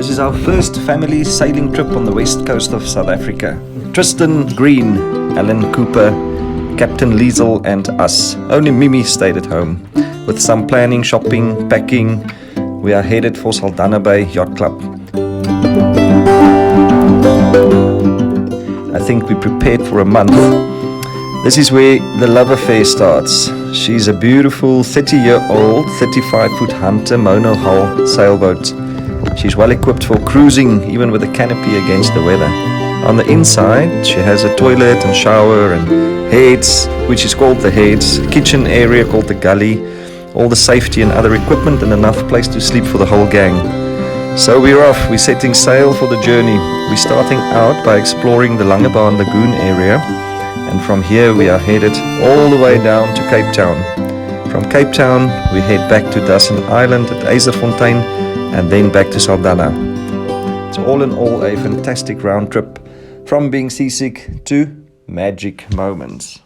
This is our first family sailing trip on the west coast of South Africa. Tryston Green Alan Cooper, Captain Liesel and us. Only Mimi stayed at home. With some planning, shopping, packing, we are headed for Saldanha Bay Yacht Club. I think we prepared for a month. This is where the love affair starts. She's a beautiful 30-year-old, 35-foot Hunter mono-hull sailboat. She's well equipped for cruising, even with a canopy against the weather. On the inside, she has a toilet and shower and heads, which is called the heads, a kitchen area called the galley, all the safety and other equipment, and enough place to sleep for the whole gang. So we're off, we're setting sail for the journey. We're starting out by exploring the Langebaan Lagoon area, and from here we are headed all the way down to Cape Town. From Cape Town we head back to Dussant Island at Eiserfontein and then back to Saldanha. It's all in all a fantastic round trip, from being seasick to magic moments.